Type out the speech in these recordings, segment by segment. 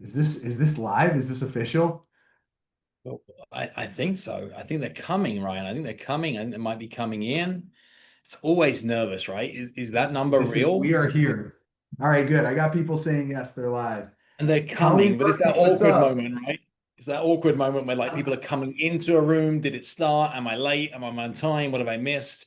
Is this live? Is this official? Well, I think so. I think they're coming, Ryan. I think they're coming and they might be coming in. It's always nervous, right? Is that number We real? are here. All right, good. I got people saying yes, they're live. And they're Colleen coming, but it's that Murphy, what's awkward up? moment, right? It's that awkward moment where like people are coming into a room. Did it start? Am I late? Am I on time? What have I missed?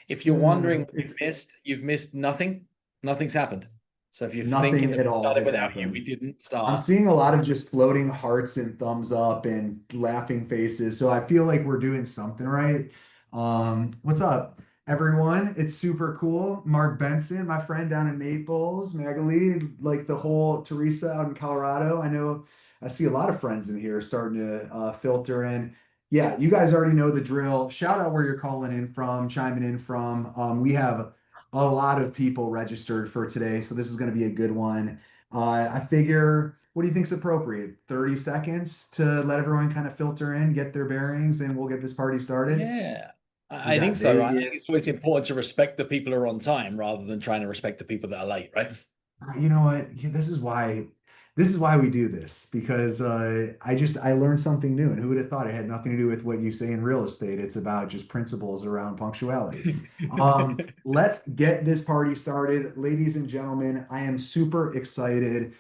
If you're wondering what It's you've missed nothing. Nothing's happened. So if you're thinking nothing that at we all started has without you, happened. we didn't I'm start. seeing a lot of just floating hearts and thumbs up and laughing faces. So I feel like we're doing something right. What's up, everyone? It's super cool. Mark Benson, my friend down in Naples, Magali, like the whole Teresa out in Colorado. I know I see a lot of friends in here starting to filter in. Yeah, you guys already know the drill. Shout out where you're calling in from, chiming in from. We have a lot of people registered for today, so this is going to be a good one. I figure, what do you think's appropriate? 30 seconds to let everyone kind of filter in, get their bearings, and we'll get this party started. Yeah, We I think got so, right? I think Vegas. it's always important to respect the people who are on time rather than trying to respect the people that are late, right? You know what? Yeah, this is why we do this because I learned something new, and who would have thought it had nothing to do with what you say in real estate? It's about just principles around punctuality. Let's get this party started, ladies and gentlemen. I am super excited.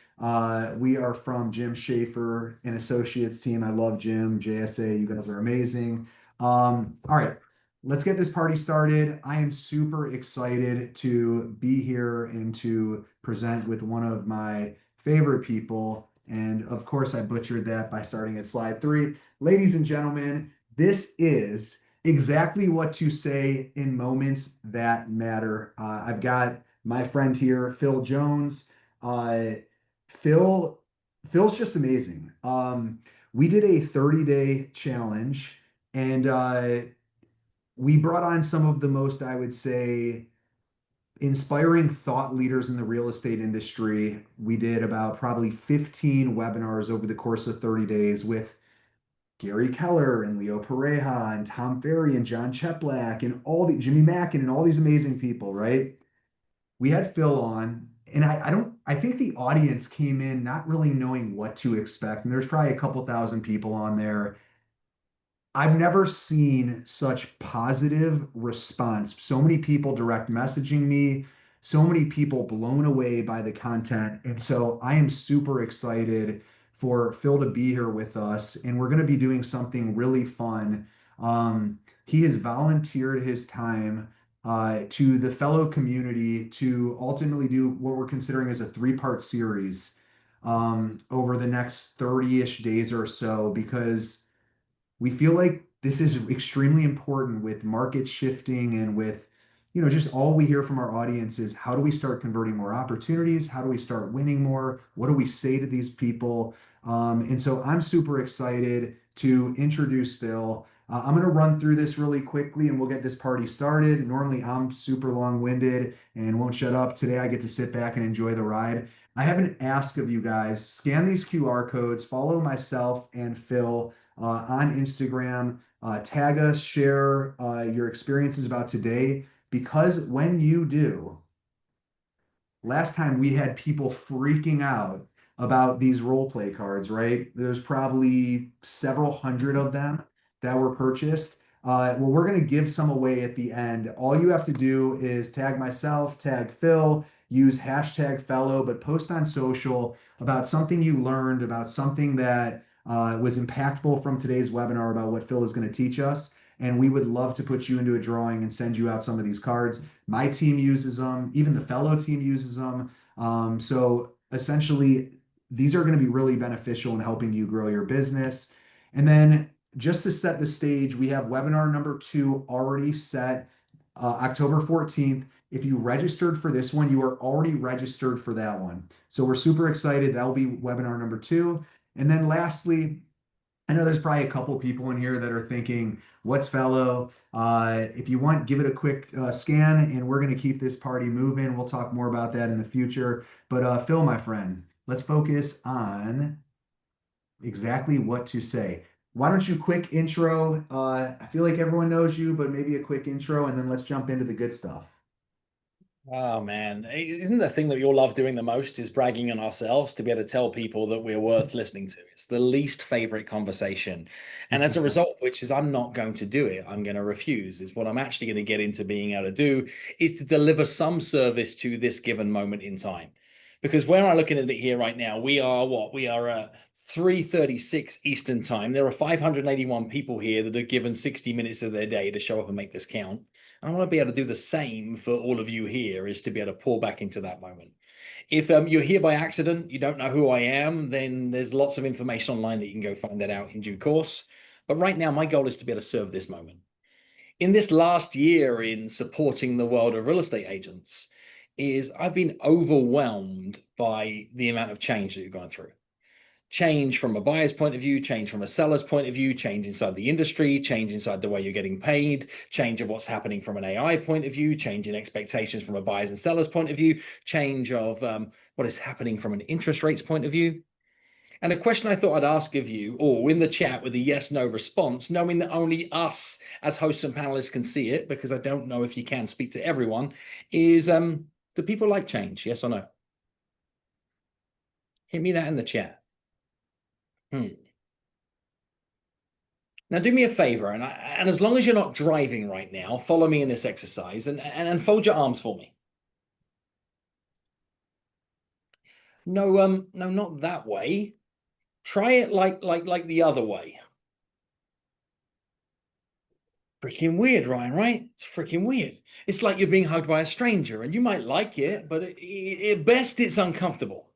We are from Jim Schaefer and Associates team. I love Jim, JSA. You guys are amazing. All right. Let's get this party started. I am super excited to be here and to present with one of my favorite people. And of course, I butchered that by starting at slide 3. Ladies and gentlemen, this is exactly what to say in moments that matter. I've got my friend here, Phil Jones. Uh, Phil, Phil's just amazing. We did a 30-day challenge, and we brought on some of the most, I would say, inspiring thought leaders in the real estate industry. We did about probably 15 webinars over the course of 30 days with Gary Keller and Leo Pareja and Tom Ferry and John Cheplack and all the Jimmy Mackin and all these amazing people, right? We had Phil on, and I think the audience came in not really knowing what to expect. And there's probably a couple thousand people on there. I've never seen such positive response. So many people direct messaging me, so many people blown away by the content. And so I am super excited for Phil to be here with us. And we're going to be doing something really fun. He has volunteered his time to the fellow community to ultimately do what we're considering as a three-part series over the next 30-ish days or so, because we feel like this is extremely important with market shifting and with, just all we hear from our audience is how do we start converting more opportunities? How do we start winning more? What do we say to these people? And so I'm super excited to introduce Phil. I'm going to run through this really quickly and we'll get this party started. Normally, I'm super long-winded and won't shut up. Today, I get to sit back and enjoy the ride. I have an ask of you guys. Scan these QR codes, follow myself and Phil on Instagram. Tag us, share your experiences about today, because when you do, last time we had people freaking out about these role play cards, right? There's probably several hundred of them that were purchased. Well, we're going to give some away at the end. All you have to do is tag myself, tag Phil, use hashtag fellow, but post on social about something you learned, about something that was impactful from today's webinar about what Phil is going to teach us. And we would love to put you into a drawing and send you out some of these cards. My team uses them, even the fellow team uses them. So essentially, these are going to be really beneficial in helping you grow your business. And then just to set the stage, we have webinar number 2 already set, October 14th. If you registered for this one, you are already registered for that one. So we're super excited. That'll be webinar number 2. And then lastly, I know there's probably a couple people in here that are thinking, what's fellow? If you want, give it a quick scan, and we're going to keep this party moving. We'll talk more about that in the future. But Phil, my friend, let's focus on exactly what to say. Why don't you quick intro? I feel like everyone knows you, but maybe a quick intro, and then let's jump into the good stuff. Oh man, isn't the thing that we all love doing the most is bragging on ourselves to be able to tell people that we're worth listening to? It's the least favorite conversation. And as a result, which is I'm not going to do it, I'm going to refuse, is what I'm actually going to get into being able to do is to deliver some service to this given moment in time. Because when I'm looking at it here right now, we are what? We are at 3:36 Eastern time. There are 581 people here that are given 60 minutes of their day to show up and make this count. I want to be able to do the same for all of you here, is to be able to pour back into that moment. If you're here by accident, you don't know who I am, then there's lots of information online that you can go find that out in due course. But right now, my goal is to be able to serve this moment. In this last year in supporting the world of real estate agents, is I've been overwhelmed by the amount of change that you've gone through. Change from a buyer's point of view, change from a seller's point of view, change inside the industry, change inside the way you're getting paid, change of what's happening from an AI point of view, change in expectations from a buyer's and seller's point of view, change of what is happening from an interest rates point of view. And a question I thought I'd ask of you, or in the chat with a yes no response, knowing that only us as hosts and panelists can see it, because I don't know if you can speak to everyone, is do people like change? Yes or no? Hit me that in the chat. Now, do me a favor, and as long as you're not driving right now, follow me in this exercise and fold your arms for me. No, no, not that way. Try it like the other way. Freaking weird, Ryan, right? It's freaking weird. It's like you're being hugged by a stranger, and you might like it, but at best, it's uncomfortable.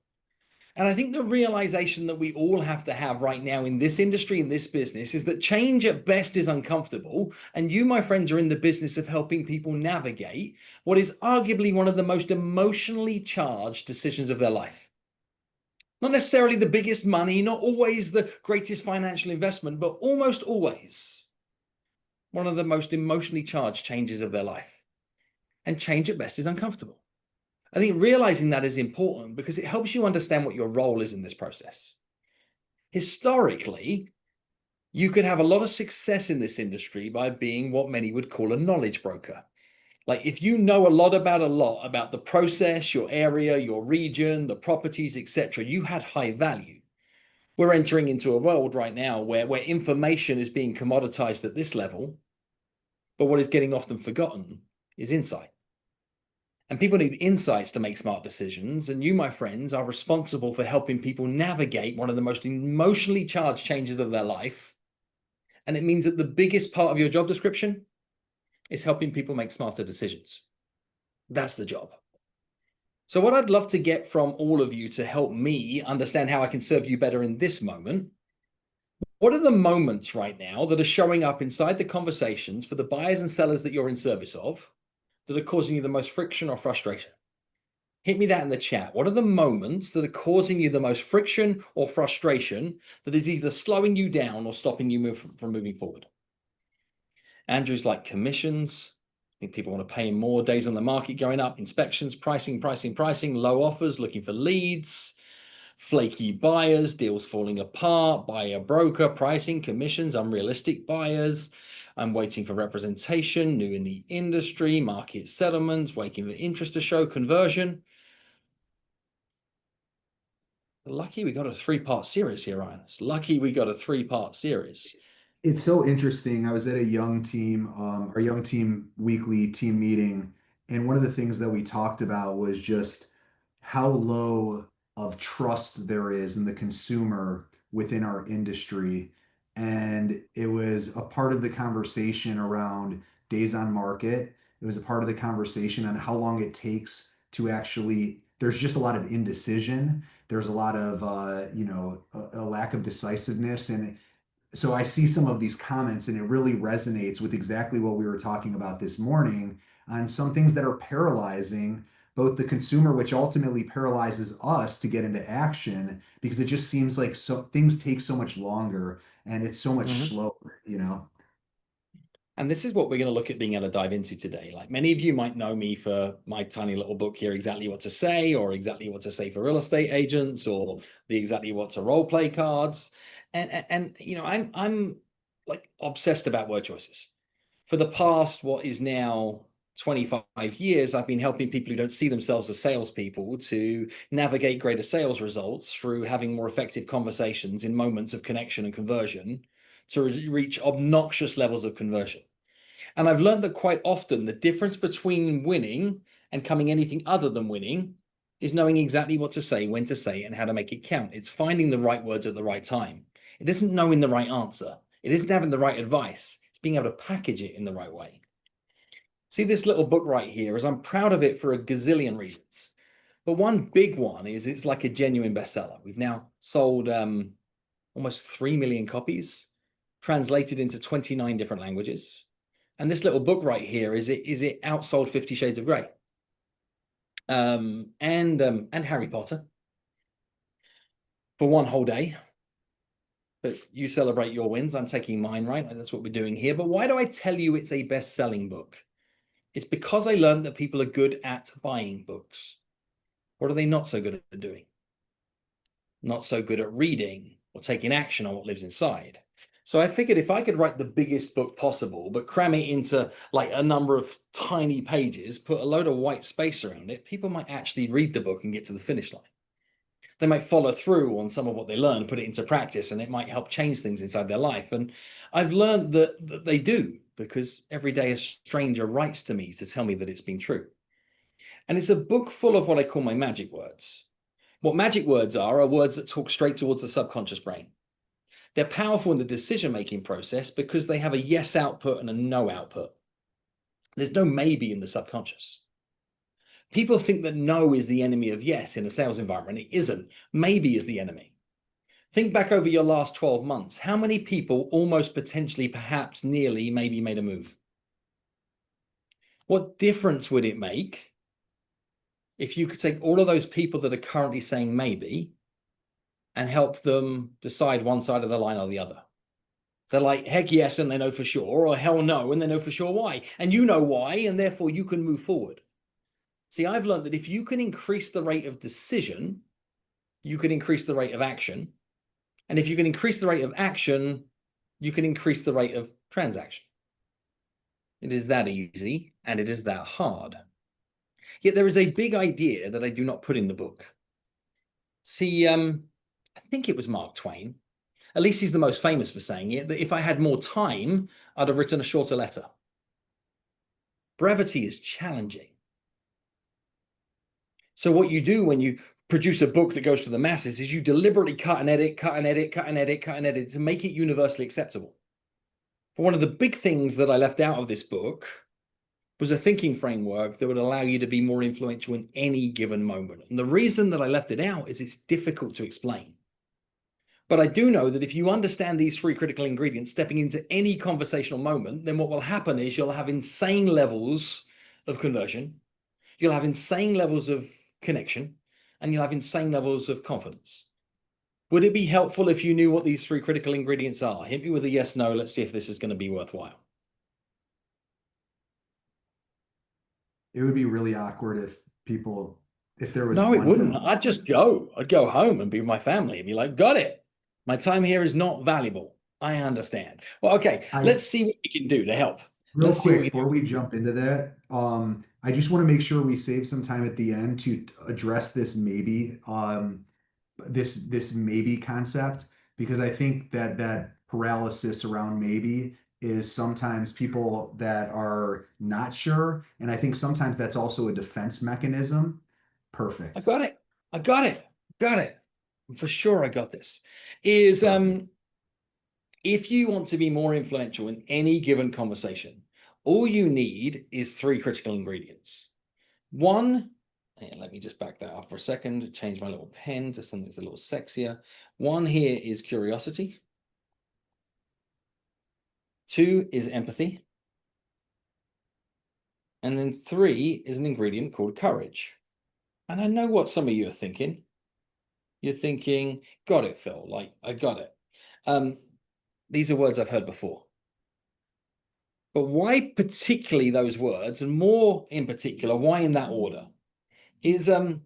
And I think the realization that we all have to have right now in this industry, in this business, is that change at best is uncomfortable. And you, my friends, are in the business of helping people navigate what is arguably one of the most emotionally charged decisions of their life. Not necessarily the biggest money, not always the greatest financial investment, but almost always one of the most emotionally charged changes of their life. And change at best is uncomfortable. I think realizing that is important because it helps you understand what your role is in this process. Historically, you could have a lot of success in this industry by being what many would call a knowledge broker. Like if you know a lot about the process, your area, your region, the properties, etc., you had high value. We're entering into a world right now where information is being commoditized at this level, but what is getting often forgotten is insight. And people need insights to make smart decisions. And you, my friends, are responsible for helping people navigate one of the most emotionally charged changes of their life. And it means that the biggest part of your job description is helping people make smarter decisions. That's the job. So what I'd love to get from all of you to help me understand how I can serve you better in this moment, what are the moments right now that are showing up inside the conversations for the buyers and sellers that you're in service of that are causing you the most friction or frustration? Hit me that in the chat. What are the moments that are causing you the most friction or frustration that is either slowing you down or stopping you from moving forward? Andrew's like commissions. I think people want to pay more, days on the market going up, inspections, pricing, low offers, looking for leads, flaky buyers, deals falling apart, buyer broker, pricing, commissions, unrealistic buyers. I'm waiting for representation, new in the industry, market settlements, waiting for interest to show, conversion. Lucky we got a three-part series here, Ryan. It's lucky we got a three-part series. It's so interesting. I was at a young team, our young team weekly team meeting, and one of the things that we talked about was just how low of trust there is in the consumer within our industry. And it was a part of the conversation around days on market. It was a part of the conversation on how long it takes to actually, there's just a lot of indecision. There's a lot of, a lack of decisiveness. And so I see some of these comments and it really resonates with exactly what we were talking about this morning on some things that are paralyzing both the consumer, which ultimately paralyzes us to get into action because it just seems like so things take so much longer and it's so much slower. And this is what we're going to look at being able to dive into today. Like many of you might know me for my tiny little book here, Exactly What to Say, or Exactly What to Say for Real Estate Agents, or the Exactly What to Role Play cards. And I'm like obsessed about word choices. For the past, what is now 25 years, I've been helping people who don't see themselves as salespeople to navigate greater sales results through having more effective conversations in moments of connection and conversion to reach obnoxious levels of conversion. And I've learned that quite often the difference between winning and coming anything other than winning is knowing exactly what to say, when to say it, and how to make it count. It's finding the right words at the right time. It isn't knowing the right answer. It isn't having the right advice. It's being able to package it in the right way. See this little book right here, as I'm proud of it for a gazillion reasons. But one big one is it's like a genuine bestseller. We've now sold almost 3 million copies, translated into 29 different languages. And this little book right here, is it outsold 50 Shades of Grey and Harry Potter for one whole day. But you celebrate your wins. I'm taking mine, right? That's what we're doing here. But why do I tell you it's a best-selling book? It's because I learned that people are good at buying books. What are they not so good at doing? Not so good at reading or taking action on what lives inside. So I figured if I could write the biggest book possible, but cram it into like a number of tiny pages, put a load of white space around it, people might actually read the book and get to the finish line. They might follow through on some of what they learn, put it into practice, and it might help change things inside their life. And I've learned that they do, because every day a stranger writes to me to tell me that it's been true. And it's a book full of what I call my magic words. What magic words are words that talk straight towards the subconscious brain. They're powerful in the decision-making process because they have a yes output and a no output. There's no maybe in the subconscious. People think that no is the enemy of yes in a sales environment. It isn't. Maybe is the enemy. Think back over your last 12 months. How many people almost, potentially, perhaps, nearly, maybe made a move? What difference would it make if you could take all of those people that are currently saying maybe and help them decide one side of the line or the other? They're like, heck yes, and they know for sure, or hell no, and they know for sure why. And you know why, and therefore you can move forward. See, I've learned that if you can increase the rate of decision, you can increase the rate of action. And if you can increase the rate of action, you can increase the rate of transaction. It is that easy, and it is that hard. Yet there is a big idea that I do not put in the book. See, I think it was Mark Twain. At least he's the most famous for saying it, that if I had more time, I'd have written a shorter letter. Brevity is challenging. So what you do when you produce a book that goes to the masses is you deliberately cut and edit to make it universally acceptable. But one of the big things that I left out of this book was a thinking framework that would allow you to be more influential in any given moment. And the reason that I left it out is it's difficult to explain. But I do know that if you understand these 3 critical ingredients stepping into any conversational moment, then what will happen is you'll have insane levels of conversion, you'll have insane levels of connection, and you'll have insane levels of confidence. Would it be helpful if you knew what these 3 critical ingredients are? Hit me with a yes, no. Let's see if this is going to be worthwhile. It would be really awkward if there was No, it one wouldn't. thing. I'd go home and be with my family and be like, got it. My time here is not valuable. I understand. Well, okay, let's see what we can do to help. Real Let's see quick, before we jump into that, I just want to make sure we save some time at the end to address this maybe, this maybe concept, because I think that paralysis around maybe is sometimes people that are not sure, and I think sometimes that's also a defense mechanism. Perfect. I got it. I got it. Got it. For sure, I got this. Is Perfect. if you want to be more influential in any given conversation, all you need is 3 critical ingredients. One, and let me just back that up for a second, change my little pen to something that's a little sexier. One here is curiosity. 2 is empathy. And then 3 is an ingredient called courage. And I know what some of you are thinking. You're thinking, got it, Phil, like, I got it. These are words I've heard before. But why particularly those words, and more in particular, why in that order, is you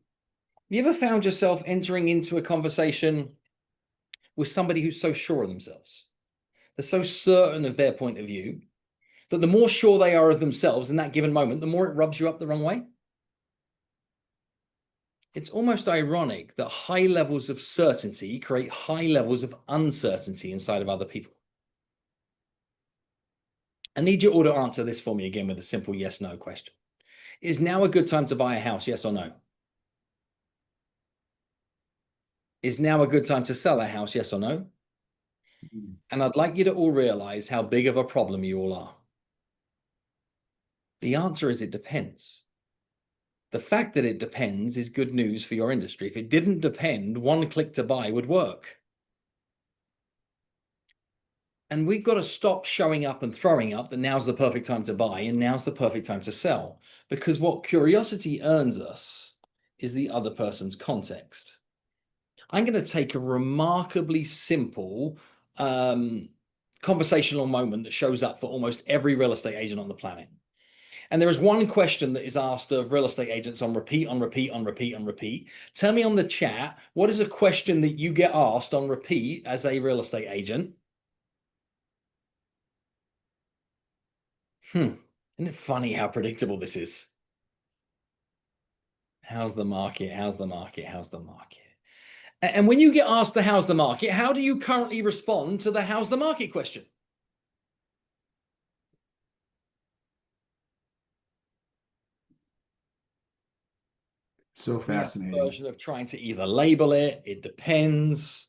ever found yourself entering into a conversation with somebody who's so sure of themselves? They're so certain of their point of view. that the more sure they are of themselves in that given moment, the more it rubs you up the wrong way? It's almost ironic that high levels of certainty create high levels of uncertainty inside of other people. I need you all to answer this for me again with a simple yes/no question. Is now a good time to buy a house, yes or no? Is now a good time to sell a house, yes or no? And I'd like you to all realize how big of a problem you all are. The answer is it depends. The fact that it depends is good news for your industry. If it didn't depend, one click to buy would work. And we've got to stop showing up and throwing up that now's the perfect time to buy and now's the perfect time to sell. Because what curiosity earns us is the other person's context. I'm going to take a remarkably simple conversational moment that shows up for almost every real estate agent on the planet. And there is one question that is asked of real estate agents on repeat, on repeat, on repeat, on repeat. Tell me on the chat, what is a question that you get asked on repeat as a real estate agent? Isn't it funny how predictable this is? How's the market? How's the market? How's the market? And when you get asked the how's the market, how do you currently respond to the how's the market question? So fascinating. Version of trying to either label it, it depends.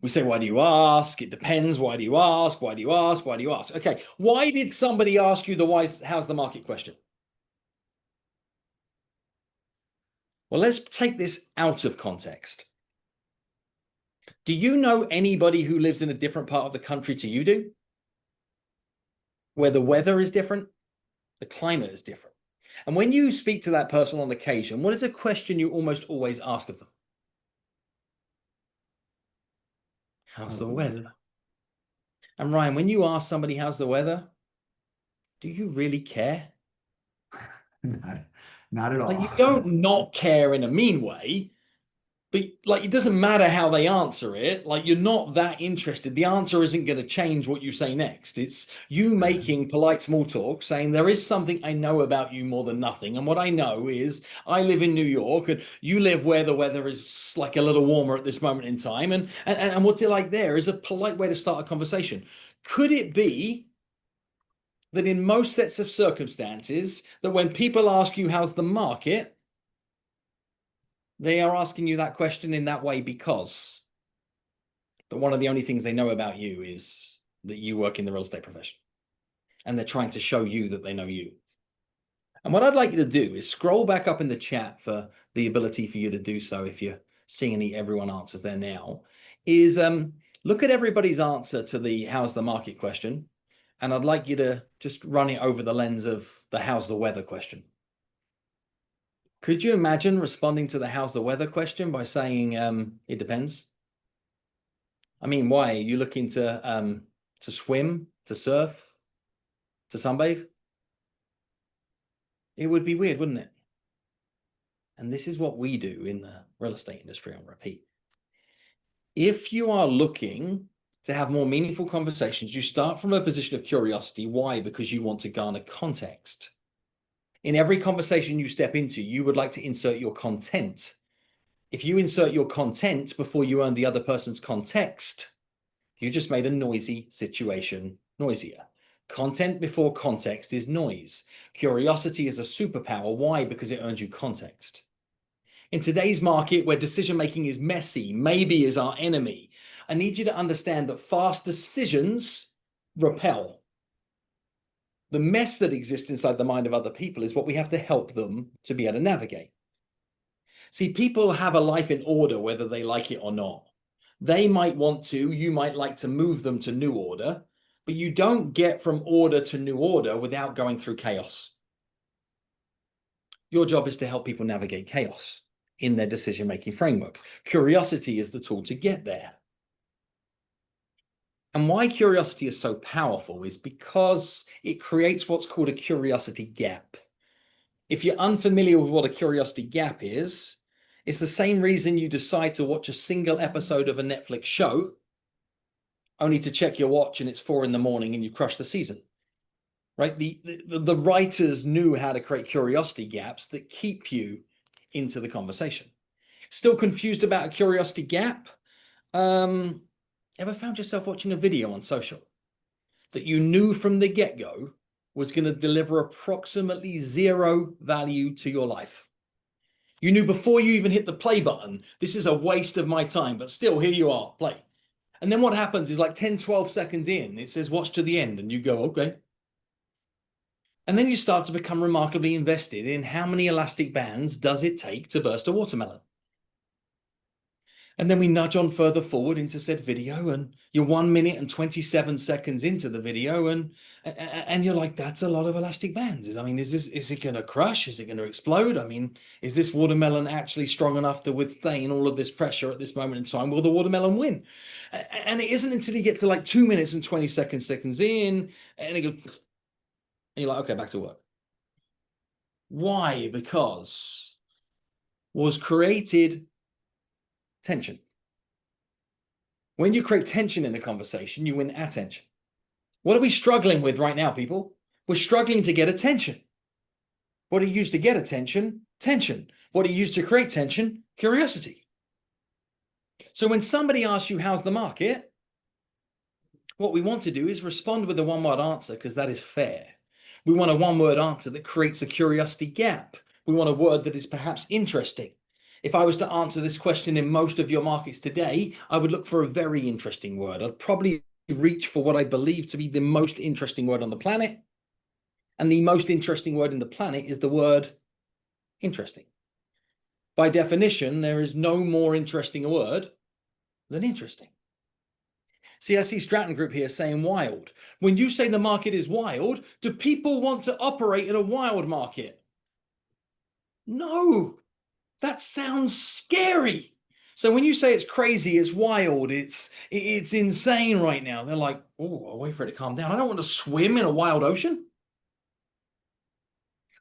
We say, why do you ask? It depends. Why do you ask? Why do you ask? Why do you ask? Okay, why did somebody ask you the how's the market question? Well, let's take this out of context. Do you know anybody who lives in a different part of the country to you do? Where the weather is different, the climate is different. And when you speak to that person on occasion, what is a question you almost always ask of them? How's the weather? And Ryan, when you ask somebody how's the weather, do you really care? Not at all. Like, you don't not care in a mean way, but like, it doesn't matter how they answer it. Like, you're not that interested. The answer isn't going to change what you say next. It's you making polite small talk, saying there is something I know about you more than nothing. And what I know is I live in New York and you live where the weather is like a little warmer at this moment in time. And what's it like there is a polite way to start a conversation. Could it be that in most sets of circumstances, that when people ask you how's the market, they are asking you that question in that way because that one of the only things they know about you is that you work in the real estate profession, and they're trying to show you that they know you. And what I'd like you to do is scroll back up in the chat for the ability for you to do so if you're seeing everyone answers there now, is look at everybody's answer to the how's the market question. And I'd like you to just run it over the lens of the how's the weather question. Could you imagine responding to the how's the weather question by saying it depends? I mean, why? Are you looking to swim, to surf, to sunbathe? It would be weird, wouldn't it? And this is what we do in the real estate industry on repeat. If you are looking to have more meaningful conversations, you start from a position of curiosity. Why? Because you want to garner context. In every conversation you step into, you would like to insert your content. If you insert your content before you earn the other person's context, you just made a noisy situation noisier. Content before context is noise. Curiosity is a superpower. Why? Because it earns you context. In today's market where decision-making is messy, maybe is our enemy, I need you to understand that fast decisions repel. The mess that exists inside the mind of other people is what we have to help them to be able to navigate. See, people have a life in order, whether they like it or not. They might want to, you might like to move them to new order, but you don't get from order to new order without going through chaos. Your job is to help people navigate chaos in their decision-making framework. Curiosity is the tool to get there. And why curiosity is so powerful is because it creates what's called a curiosity gap. If you're unfamiliar with what a curiosity gap is, it's the same reason you decide to watch a single episode of a Netflix show, only to check your watch and it's 4 in the morning and you crush the season. right? The writers knew how to create curiosity gaps that keep you into the conversation. Still confused about a curiosity gap? Ever found yourself watching a video on social that you knew from the get-go was going to deliver approximately zero value to your life? You knew before you even hit the play button, this is a waste of my time, but still, here you are, play. And then what happens is like 10, 12 seconds in, it says watch to the end, and you go, okay. And then you start to become remarkably invested in how many elastic bands does it take to burst a watermelon. And then we nudge on further forward into said video, and you're 1 minute and 27 seconds into the video, and you're like, that's a lot of elastic bands. I mean, is it going to crush? Is it going to explode? I mean, is this watermelon actually strong enough to withstand all of this pressure at this moment in time? Will the watermelon win? And it isn't until you get to like 2 minutes and 20 seconds in, and it goes, and you're like, okay, back to work. Why? Because was created tension. When you create tension in a conversation, you win attention. What are we struggling with right now, people? We're struggling to get attention. What do you use to get attention? Tension. What do you use to create tension? Curiosity. So when somebody asks you, how's the market? What we want to do is respond with a one-word answer, because that is fair. We want a one-word answer that creates a curiosity gap. We want a word that is perhaps interesting. If I was to answer this question in most of your markets today, I would look for a very interesting word. I'd probably reach for what I believe to be the most interesting word on the planet. And the most interesting word in the planet is the word interesting. By definition, there is no more interesting a word than interesting. See, I see Stratton Group here saying wild. When you say the market is wild, do people want to operate in a wild market? No. That sounds scary. So when you say it's crazy, it's wild, it's insane right now, they're like, oh, I'll wait for it to calm down. I don't want to swim in a wild ocean.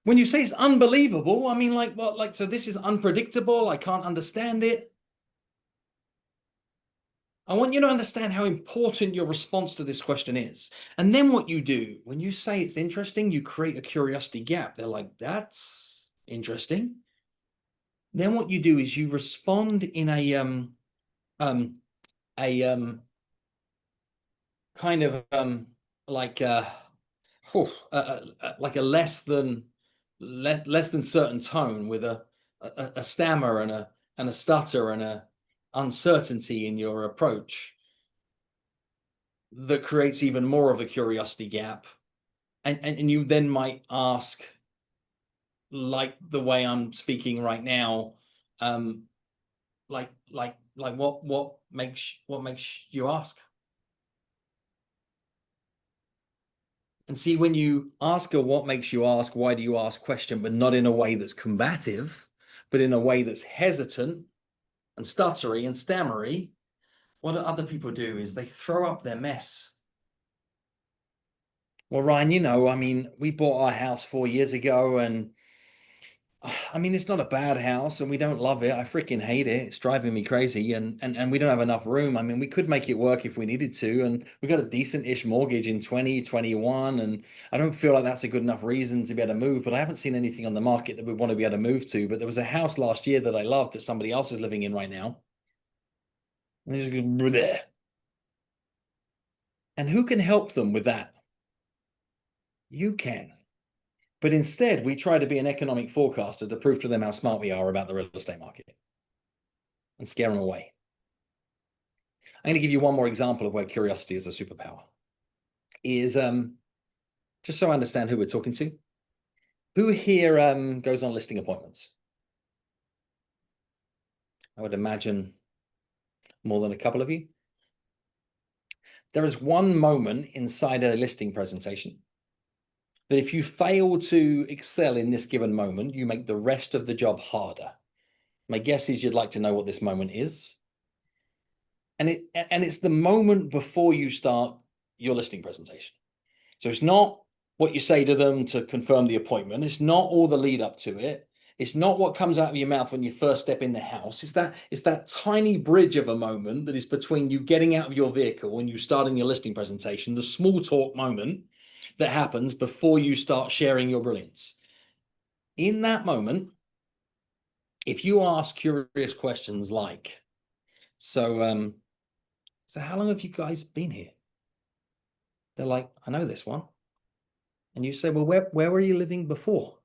When you say it's unbelievable, I mean, like, what? Like, so this is unpredictable. I can't understand it. I want you to understand how important your response to this question is. And then what you do, when you say it's interesting, you create a curiosity gap. They're like, that's interesting. Then what you do is you respond in a kind of like like a less than certain tone, with a stammer and a stutter and a uncertainty in your approach that creates even more of a curiosity gap. And you then might ask, like the way I'm speaking right now, like what makes you ask? And see, when you ask her what makes you ask, why do you ask question, but not in a way that's combative, but in a way that's hesitant and stuttery and stammery, what other people do is they throw up their mess. Well, Ryan, you know, I mean, we bought our house 4 years ago, and I mean, it's not a bad house, and we don't love it. I freaking hate it. It's driving me crazy, and we don't have enough room. I mean, we could make it work if we needed to, and we got a decent-ish mortgage in 2021, and I don't feel like that's a good enough reason to be able to move, but I haven't seen anything on the market that we want to be able to move to. But there was a house last year that I loved that somebody else is living in right now. And who can help them with that? You can. But instead, we try to be an economic forecaster to prove to them how smart we are about the real estate market and scare them away. I'm going to give you one more example of where curiosity is a superpower. Just so I understand who we're talking to. Who here goes on listing appointments? I would imagine more than a couple of you. There is one moment inside a listing presentation that if you fail to excel in this given moment, you make the rest of the job harder. My guess is you'd like to know what this moment is. And it's the moment before you start your listing presentation. So it's not what you say to them to confirm the appointment. It's not all the lead up to it. It's not what comes out of your mouth when you first step in the house. It's that tiny bridge of a moment that is between you getting out of your vehicle and you starting your listing presentation, the small talk moment, that happens before you start sharing your brilliance. In that moment, if you ask curious questions like, so how long have you guys been here? They're like, I know this one. And you say, well, where were you living before?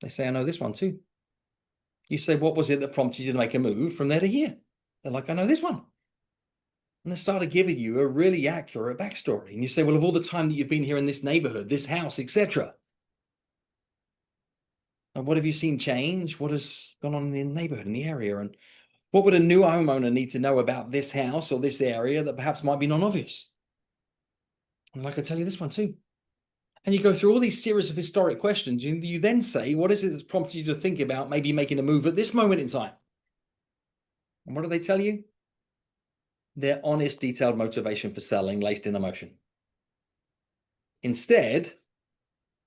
They say, I know this one too. You say, what was it that prompted you to make a move from there to here? They're like, I know this one. And they started giving you a really accurate backstory. And you say, well, of all the time that you've been here in this neighborhood, this house, etc. And what have you seen change? What has gone on in the neighborhood, in the area? And what would a new homeowner need to know about this house or this area that perhaps might be non-obvious? And I could tell you this one too. And you go through all these series of historic questions. You then say, what is it that's prompted you to think about maybe making a move at this moment in time? And what do they tell you? Their honest, detailed motivation for selling laced in emotion. Instead,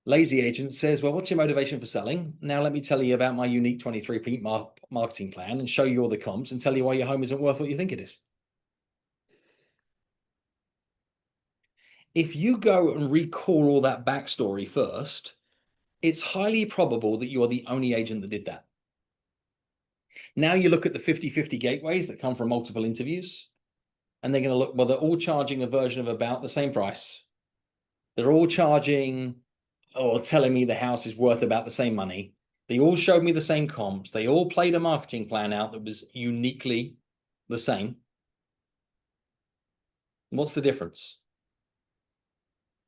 lazy agent says, well, what's your motivation for selling? Now let me tell you about my unique 23-point marketing plan and show you all the comps and tell you why your home isn't worth what you think it is. If you go and recall all that backstory first, it's highly probable that you are the only agent that did that. Now you look at the 50-50 gateways that come from multiple interviews, and they're going to look, well, they're all charging a version of about the same price. They're all charging or telling me the house is worth about the same money. They all showed me the same comps. They all played a marketing plan out that was uniquely the same. What's the difference?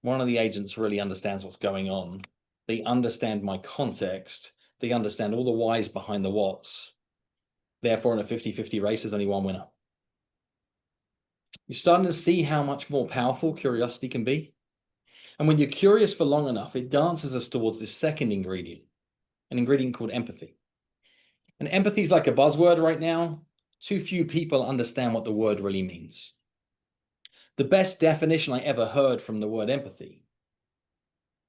One of the agents really understands what's going on. They understand my context. They understand all the whys behind the whats. Therefore, in a 50-50 race, there's only one winner. You're starting to see how much more powerful curiosity can be. And when you're curious for long enough, it dances us towards this second ingredient, an ingredient called empathy. And empathy is like a buzzword right now. Too few people understand what the word really means. The best definition I ever heard from the word empathy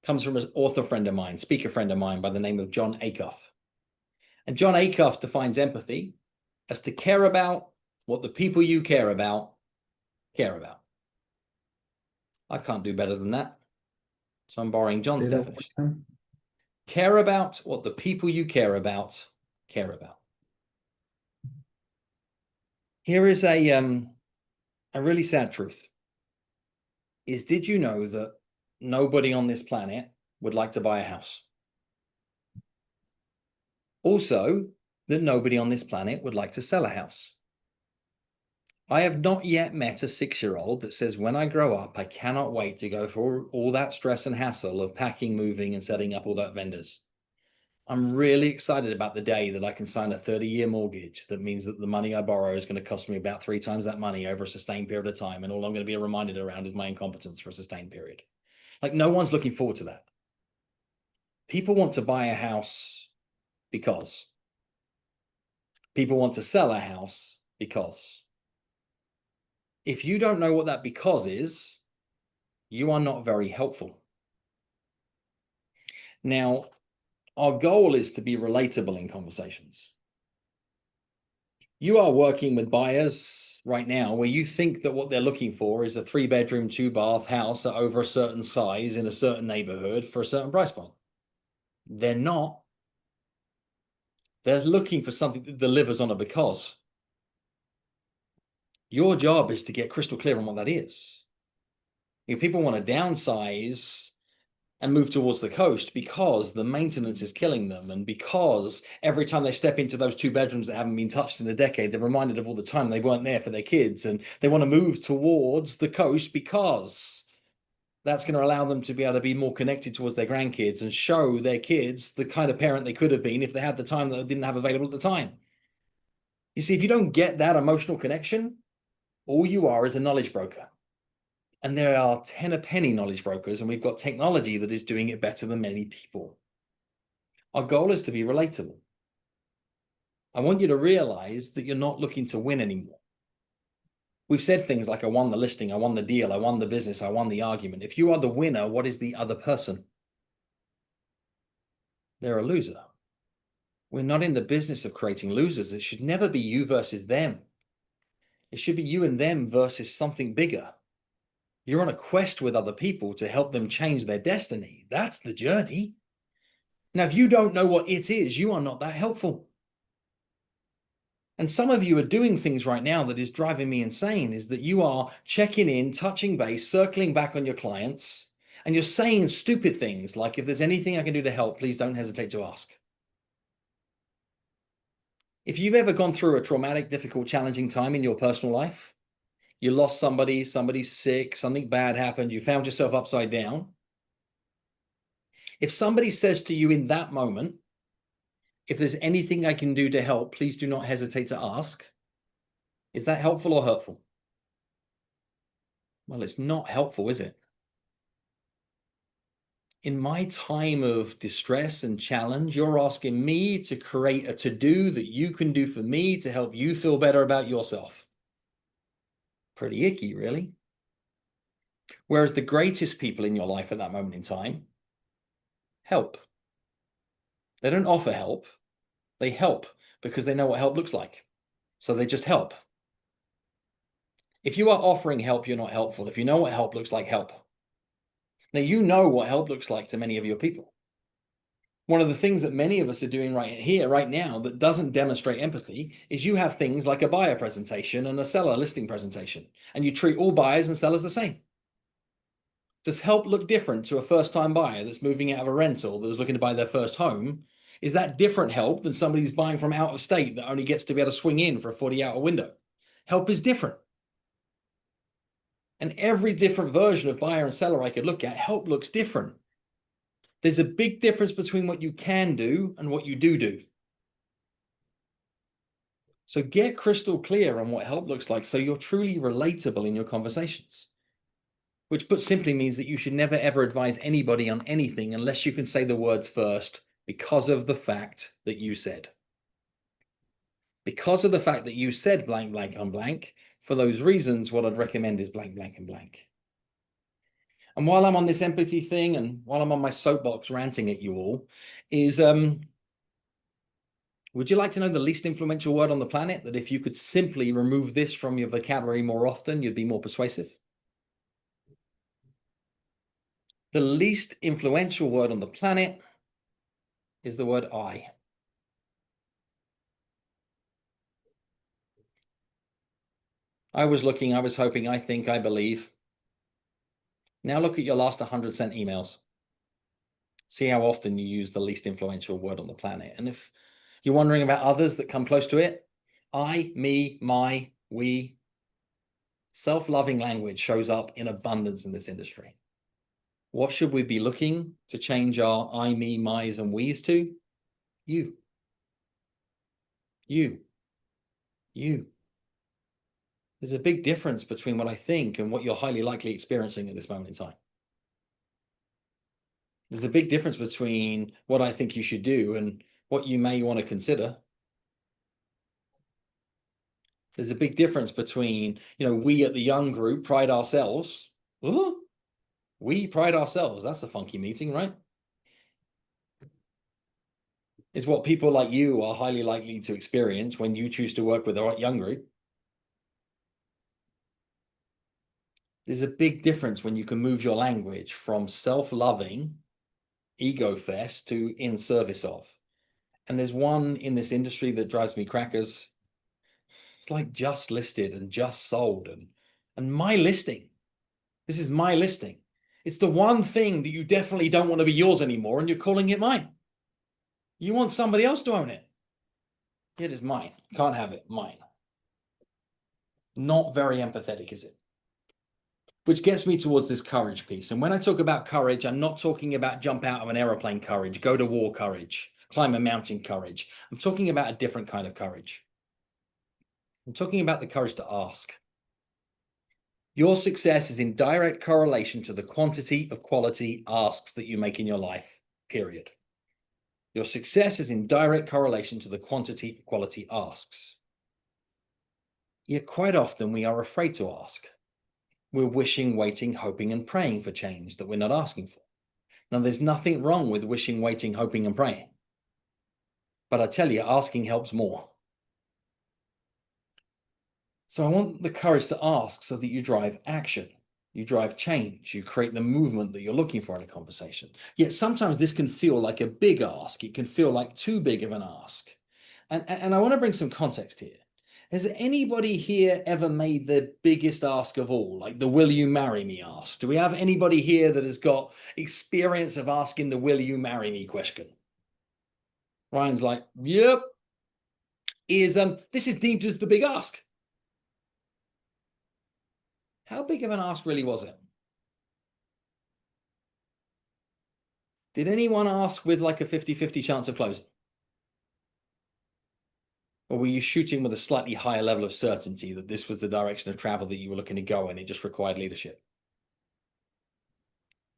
comes from an author friend of mine, speaker friend of mine by the name of Jon Acuff. And Jon Acuff defines empathy as to care about what the people you care about care about. I can't do better than that. So I'm borrowing Jon's definition. Care about what the people you care about care about. Here is a really sad truth. Did you know that nobody on this planet would like to buy a house? Also, that nobody on this planet would like to sell a house. I have not yet met a 6-year-old that says, when I grow up, I cannot wait to go through all that stress and hassle of packing, moving, and setting up all that vendors. I'm really excited about the day that I can sign a 30-year mortgage. That means that the money I borrow is going to cost me about 3 times that money over a sustained period of time. And all I'm going to be reminded around is my incompetence for a sustained period. Like, no one's looking forward to that. People want to buy a house because. People want to sell a house because. If you don't know what that because is, you are not very helpful. Now, our goal is to be relatable in conversations. You are working with buyers right now where you think that what they're looking for is a 3-bedroom, 2-bath house over a certain size in a certain neighborhood for a certain price point. They're not. They're looking for something that delivers on a because. Your job is to get crystal clear on what that is. If people want to downsize and move towards the coast because the maintenance is killing them, and because every time they step into those 2 bedrooms that haven't been touched in a decade, they're reminded of all the time they weren't there for their kids, and they want to move towards the coast because that's going to allow them to be able to be more connected towards their grandkids and show their kids the kind of parent they could have been if they had the time that they didn't have available at the time. You see, if you don't get that emotional connection, all you are is a knowledge broker. And there are 10 a penny knowledge brokers, and we've got technology that is doing it better than many people. Our goal is to be relatable. I want you to realize that you're not looking to win anymore. We've said things like, I won the listing, I won the deal, I won the business, I won the argument. If you are the winner, what is the other person? They're a loser. We're not in the business of creating losers. It should never be you versus them. It should be you and them versus something bigger. You're on a quest with other people to help them change their destiny. That's the journey. Now, if you don't know what it is, you are not that helpful. And some of you are doing things right now that is driving me insane, is that you are checking in, touching base, circling back on your clients, and you're saying stupid things like, if there's anything I can do to help, please don't hesitate to ask. If you've ever gone through a traumatic, difficult, challenging time in your personal life, you lost somebody, somebody's sick, something bad happened, you found yourself upside down. If somebody says to you in that moment, if there's anything I can do to help, please do not hesitate to ask, is that helpful or hurtful? Well, it's not helpful, is it? In my time of distress and challenge, you're asking me to create a to-do that you can do for me to help you feel better about yourself. Pretty icky, really. Whereas the greatest people in your life at that moment in time help. They don't offer help. They help because they know what help looks like. So they just help. If you are offering help, you're not helpful. If you know what help looks like, help. Now, you know what help looks like to many of your people. One of the things that many of us are doing right here, right now, that doesn't demonstrate empathy is you have things like a buyer presentation and a seller listing presentation, and you treat all buyers and sellers the same. Does help look different to a first-time buyer that's moving out of a rental, that's looking to buy their first home? Is that different help than somebody who's buying from out of state that only gets to be able to swing in for a 40-hour window? Help is different. And every different version of buyer and seller I could look at, help looks different. There's a big difference between what you can do and what you do. So get crystal clear on what help looks like so you're truly relatable in your conversations. Which put simply means that you should never ever advise anybody on anything unless you can say the words first, because of the fact that you said. Because of the fact that you said blank, blank, and blank, for those reasons, what I'd recommend is blank, blank, and blank. And while I'm on this empathy thing and while I'm on my soapbox ranting at you all, is would you like to know the least influential word on the planet? That if you could simply remove this from your vocabulary more often, you'd be more persuasive? The least influential word on the planet is the word I. I was looking, I was hoping, I think, I believe. Now look at your last 100 sent emails. See how often you use the least influential word on the planet. And if you're wondering about others that come close to it, I, me, my, we. Self-loving language shows up in abundance in this industry. What should we be looking to change our I, me, my's, and we's to? You. You. You. There's a big difference between what I think and what you're highly likely experiencing at this moment in time. There's a big difference between what I think you should do and what you may want to consider. There's a big difference between, we at the Young Group pride ourselves. Ooh, we pride ourselves. That's a funky meeting, right? Is what people like you are highly likely to experience when you choose to work with the Young Group. There's a big difference when you can move your language from self-loving, ego fest to in service of. And there's one in this industry that drives me crackers. It's like just listed and just sold and my listing. This is my listing. It's the one thing that you definitely don't want to be yours anymore, and you're calling it mine. You want somebody else to own it. It is mine. Can't have it. Mine. Not very empathetic, is it? Which gets me towards this courage piece. And when I talk about courage, I'm not talking about jump out of an aeroplane courage, go to war courage, climb a mountain courage. I'm talking about a different kind of courage. I'm talking about the courage to ask. Your success is in direct correlation to the quantity of quality asks that you make in your life, period. Your success is in direct correlation to the quantity of quality asks. Yet quite often we are afraid to ask. We're wishing, waiting, hoping, and praying for change that we're not asking for. Now, there's nothing wrong with wishing, waiting, hoping, and praying. But I tell you, asking helps more. So I want the courage to ask so that you drive action. You drive change. You create the movement that you're looking for in a conversation. Yet sometimes this can feel like a big ask. It can feel like too big of an ask. And I want to bring some context here. Has anybody here ever made the biggest ask of all, like the will you marry me ask? Do we have anybody here that has got experience of asking the will you marry me question? Ryan's like, yep. This is deemed as the big ask. How big of an ask really was it? Did anyone ask with like a 50-50 chance of closing? Or were you shooting with a slightly higher level of certainty that this was the direction of travel that you were looking to go in? It just required leadership.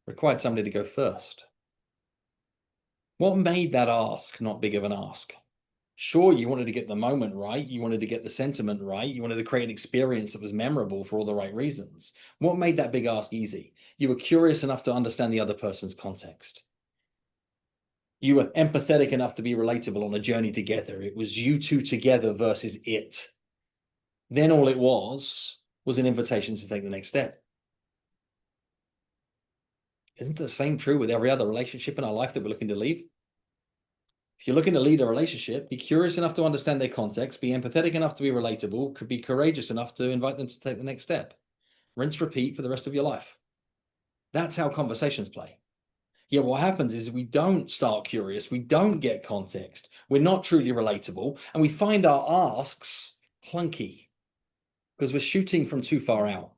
Required somebody to go first. What made that ask not big of an ask? Sure, you wanted to get the moment right. You wanted to get the sentiment right. You wanted to create an experience that was memorable for all the right reasons. What made that big ask easy? You were curious enough to understand the other person's context. You were empathetic enough to be relatable on a journey together. It was you two together versus it. Then all it was an invitation to take the next step. Isn't the same true with every other relationship in our life that we're looking to leave? If you're looking to lead a relationship, be curious enough to understand their context, be empathetic enough to be relatable, could be courageous enough to invite them to take the next step. Rinse, repeat for the rest of your life. That's how conversations play. Yeah, what happens is we don't start curious, we don't get context, we're not truly relatable, and we find our asks clunky because we're shooting from too far out.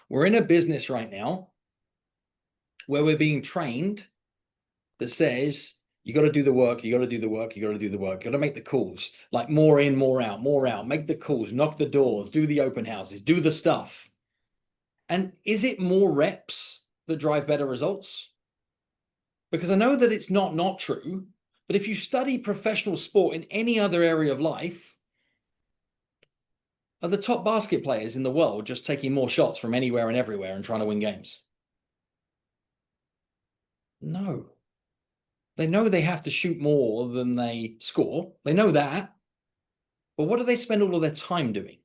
We're in a business right now where we're being trained that says, you got to do the work, you got to do the work, you got to do the work, you got to make the calls, like more in, more out, make the calls, knock the doors, do the open houses, do the stuff. And is it more reps that drive better results? Because I know that it's not true, but if you study professional sport in any other area of life, are the top basket players in the world just taking more shots from anywhere and everywhere and trying to win games? No. They know they have to shoot more than they score. They know that. But what do they spend all of their time doing?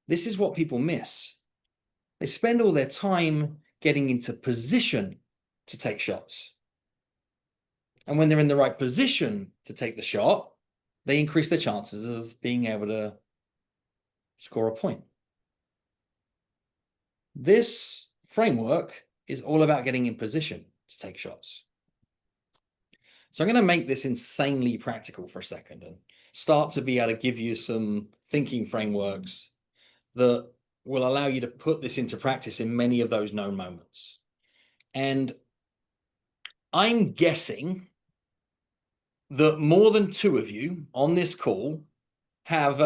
This is what people miss. They spend all their time getting into position to take shots. And when they're in the right position to take the shot, they increase their chances of being able to score a point. This framework is all about getting in position to take shots. So I'm going to make this insanely practical for a second and start to be able to give you some thinking frameworks that will allow you to put this into practice in many of those known moments. And I'm guessing that more than two of you on this call have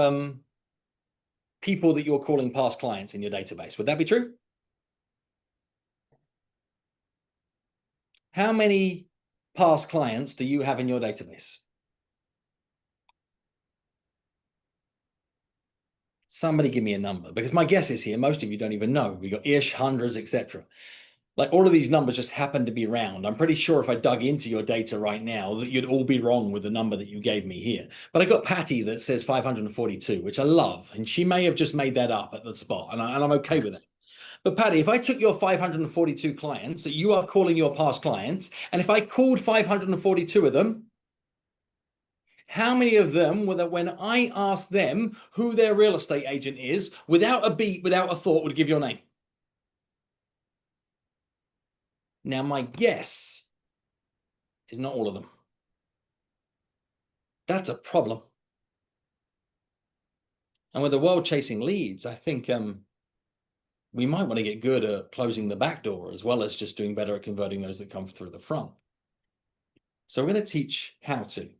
people that you're calling past clients in your database. Would that be true? How many past clients do you have in your database? Somebody give me a number, because my guess is here, most of you don't even know. We got ish, hundreds, etc. Like all of these numbers just happen to be round. I'm pretty sure if I dug into your data right now that you'd all be wrong with the number that you gave me here. But I got Patty that says 542, which I love. And she may have just made that up at the spot. And I'm okay with it. But Patty, if I took your 542 clients that you are calling your past clients, and if I called 542 of them, how many of them were that when I asked them who their real estate agent is, without a beat, without a thought, would give your name? Now, my guess is not all of them. That's a problem. And with the world chasing leads, I think we might want to get good at closing the back door as well as just doing better at converting those that come through the front. So we're going to teach how to.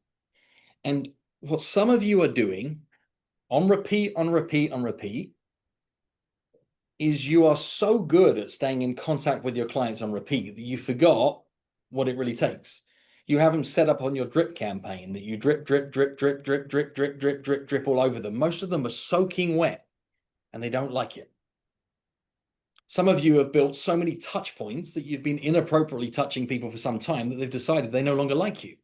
And what some of you are doing on repeat, is you are so good at staying in contact with your clients on repeat that you forgot what it really takes. You have them set up on your drip campaign that you drip all over them. Most of them are soaking wet and they don't like it. Some of you have built so many touch points that you've been inappropriately touching people for some time that they've decided they no longer like you.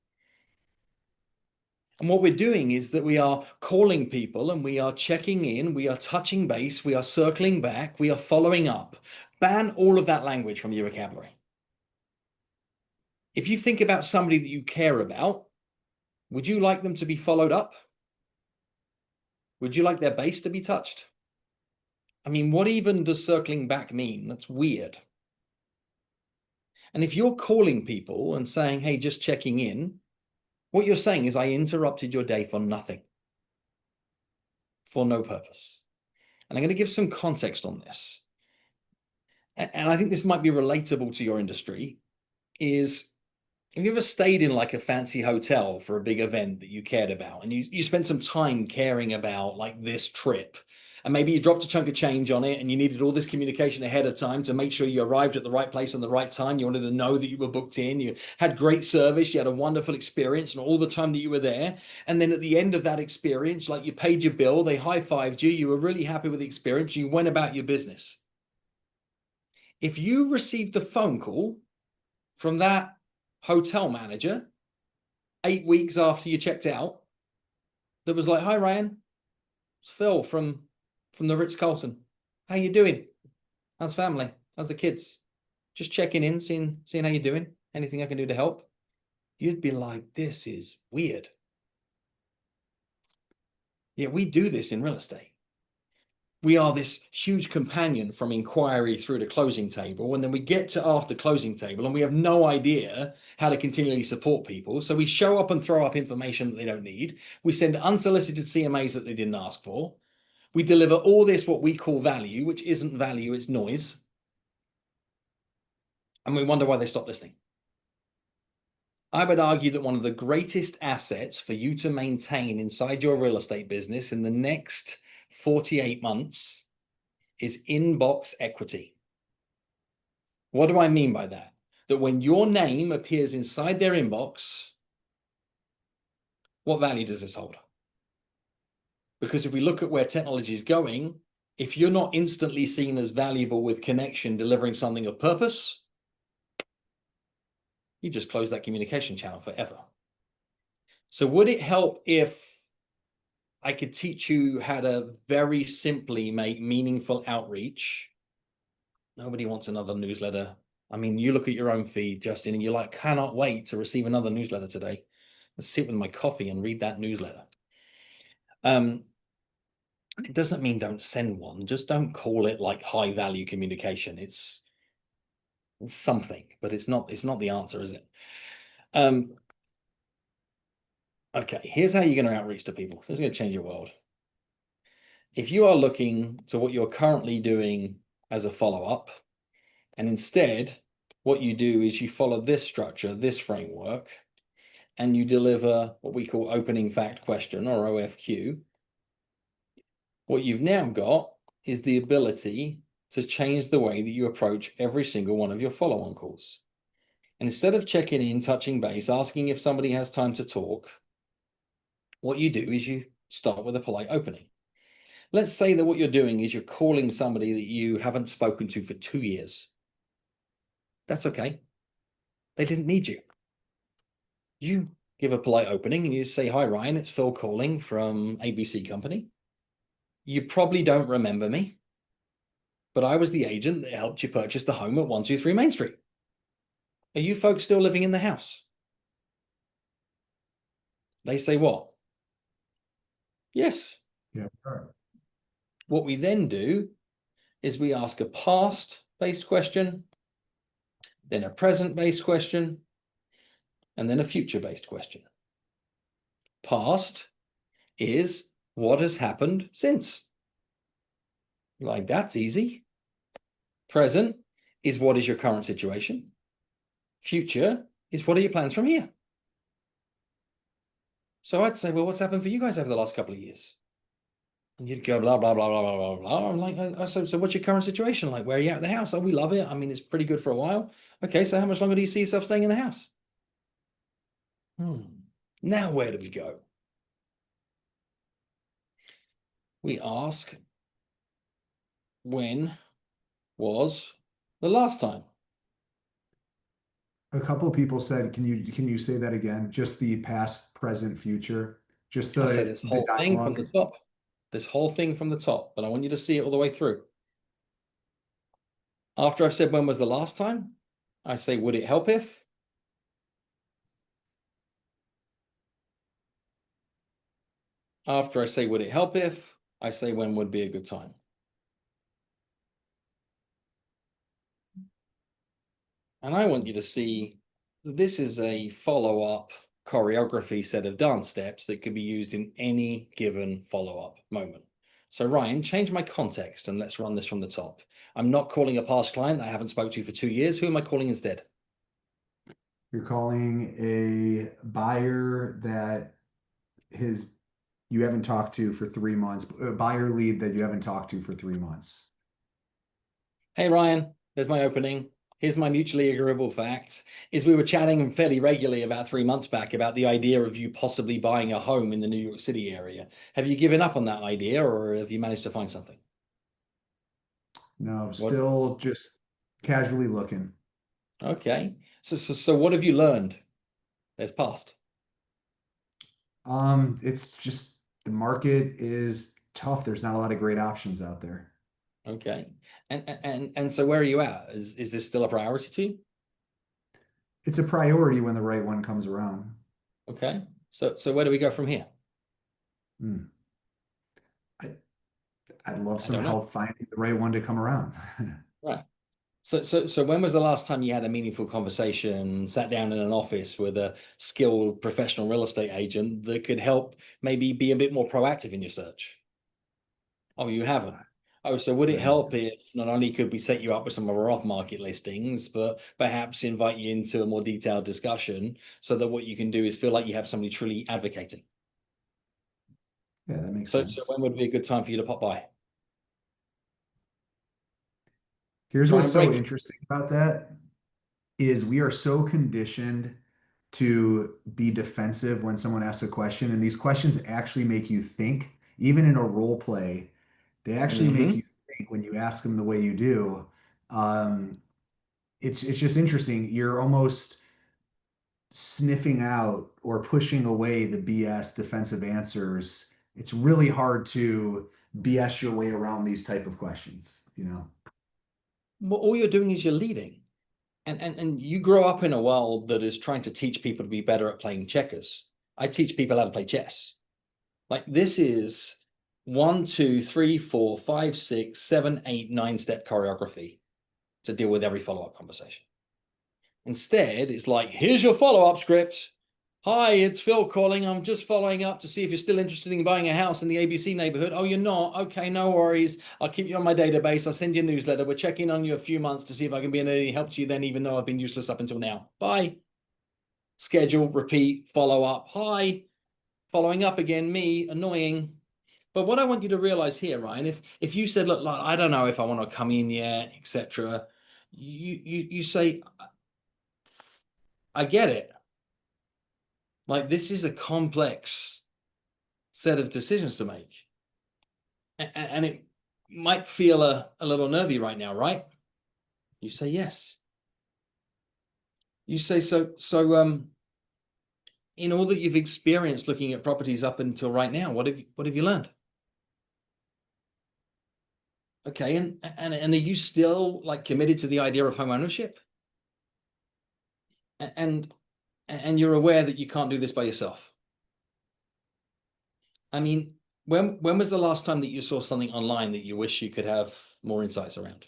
And what we're doing is that we are calling people and we are checking in, we are touching base, we are circling back, we are following up. ban all of that language from your vocabulary. If you think about somebody that you care about, would you like them to be followed up? Would you like their base to be touched? I mean, what even does circling back mean? That's weird. And if you're calling people and saying, hey, just checking in, what you're saying is, I interrupted your day for nothing, for no purpose. And I'm going to give some context on this. And I think this might be relatable to your industry, is have you ever stayed in like a fancy hotel for a big event that you cared about, and you spent some time caring about like this trip, and maybe you dropped a chunk of change on it and you needed all this communication ahead of time to make sure you arrived at the right place on the right time. You wanted to know that you were booked in, you had great service, you had a wonderful experience and all the time that you were there. And then at the end of that experience, like you paid your bill, they high-fived you, you were really happy with the experience, you went about your business. If you received the phone call from that hotel manager 8 weeks after you checked out that was like, hi Ryan, it's Phil from the Ritz-Carlton, how you doing, how's family, how's the kids, just checking in, seeing how you're doing, anything I can do to help, you'd be like, this is weird. Yeah, we do this in real estate. We are this huge companion from inquiry through to closing table. And then we get to after closing table and we have no idea how to continually support people. So we show up and throw up information that they don't need. We send unsolicited CMAs that they didn't ask for. We deliver all this, what we call value, which isn't value, it's noise. And we wonder why they stop listening. I would argue that one of the greatest assets for you to maintain inside your real estate business in the next 48 months is inbox equity. What do I mean by that? That when your name appears inside their inbox, what value does this hold? Because if we look at where technology is going, if you're not instantly seen as valuable with connection, delivering something of purpose, you just close that communication channel forever. So would it help if I could teach you how to very simply make meaningful outreach? Nobody wants another newsletter. I mean, you look at your own feed, Justin, and you're like, cannot wait to receive another newsletter today. Let's sit with my coffee and read that newsletter. It doesn't mean don't send one. Just don't call it like high value communication. It's something, but it's not the answer, is it? Okay, here's how you're going to outreach to people. This is going to change your world. If you are looking to what you're currently doing as a follow-up, and instead what you do is you follow this structure, this framework, and you deliver what we call opening fact question, or OFQ, what you've now got is the ability to change the way that you approach every single one of your follow-on calls. And instead of checking in, touching base, asking if somebody has time to talk, what you do is you start with a polite opening. Let's say that what you're doing is you're calling somebody that you haven't spoken to for 2 years. That's okay. They didn't need you. You give a polite opening and you say, hi, Ryan, it's Phil calling from ABC Company. You probably don't remember me, but I was the agent that helped you purchase the home at 123 Main Street. Are you folks still living in the house? They say what? Yes. Yeah. Sure. What we then do is we ask a past-based question, then a present-based question, and then a future-based question. Past is what has happened since. Like, that's easy. Present is what is your current situation. Future is what are your plans from here. So I'd say, well, what's happened for you guys over the last couple of years? And you'd go, blah, blah, blah, blah, blah, blah, blah. I'm like, so what's your current situation like? Where are you at the house? Oh, we love it. I mean, it's pretty good for a while. Okay, so how much longer do you see yourself staying in the house? Now where do we go? We ask, when was the last time? A couple of people said, can you say that again? Just the past, present, future. Just I say the this whole thing from the top. This whole thing from the top, but I want you to see it all the way through. After I've said when was the last time, I say, would it help if? After I say, would it help if, I say, when would be a good time? And I want you to see that this is a follow-up choreography set of dance steps that could be used in any given follow-up moment. So Ryan, change my context and let's run this from the top. I'm not calling a past client that I haven't spoke to for 2 years. Who am I calling instead? You're calling a buyer that his you haven't talked to for 3 months, a buyer lead that you haven't talked to for 3 months. Hey Ryan, there's my opening. Here's my mutually agreeable fact is we were chatting fairly regularly about 3 months back about the idea of you possibly buying a home in the New York City area. Have you given up on that idea or have you managed to find something? No, What? still just casually looking. Okay. So what have you learned? There's past. It's just the market is tough. There's not a lot of great options out there. Okay. And so where are you at? Is this still a priority to you? It's a priority when the right one comes around. Okay. So where do we go from here? Hmm. I, I'd love I some don't know. help finding the right one to come around. Right. So when was the last time you had a meaningful conversation, sat down in an office with a skilled professional real estate agent that could help maybe be a bit more proactive in your search? Oh, you haven't. Oh, so would it Right. help if not only could we set you up with some of our off-market listings, but perhaps invite you into a more detailed discussion so that what you can do is feel like you have somebody truly advocating? Yeah, that makes So sense. when would be a good time for you to pop by? Here's Try what's and so break. interesting about that is we are so conditioned to be defensive when someone asks a question, and these questions actually make you think. Even in a role play, they actually make Hmm. you think when you ask them the way you do. Um, it's just interesting. You're almost sniffing out or pushing away the BS defensive answers. It's really hard to BS your way around these type of questions, you know? Well, all you're doing is you're leading. And you grow up in a world that is trying to teach people to be better at playing checkers. I teach people how to play chess. Like this is 1, 2, 3, 4, 5, 6, 7, 8, 9 step choreography to deal with every follow-up conversation. Instead, it's like, here's your follow-up script. Hi, it's Phil calling. I'm just following up to see if you're still interested in buying a house in the ABC neighborhood. Oh, you're not? Okay, no worries. I'll keep you on my database. I'll send you a newsletter. We're checking on you a few months to see if I can be any help to you then, even though I've been useless up until now. Bye. Schedule, repeat, follow up. Hi, following up again, me, annoying. But what I want you to realize here, Ryan, if you said, look, like, I don't know if I want to come in yet, etc., you say, I get it. Like this is a complex set of decisions to make. And it might feel a little nervy right now, right? You say yes. You say in all that you've experienced looking at properties up until right now, what have you learned? Okay, and are you still like committed to the idea of home ownership? And and you're aware that you can't do this by yourself. I mean, when was the last time that you saw something online that you wish you could have more insights around?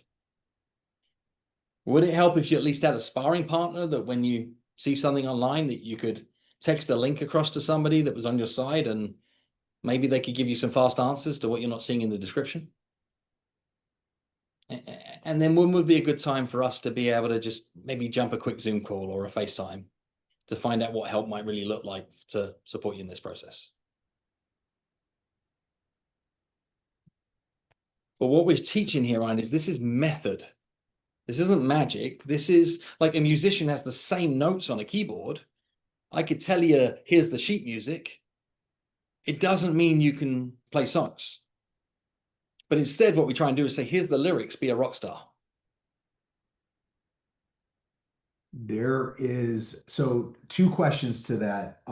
Would it help if you at least had a sparring partner that when you see something online that you could text a link across to somebody that was on your side and maybe they could give you some fast answers to what you're not seeing in the description? And then when would be a good time for us to be able to just maybe jump a quick Zoom call or a FaceTime to find out what help might really look like to support you in this process? But what we're teaching here, Ryan, is this is method. This isn't magic. This is like a musician has the same notes on a keyboard. I could tell you, here's the sheet music. It doesn't mean you can play songs. But instead, what we try and do is say, here's the lyrics, be a rock star. There is so two questions to that.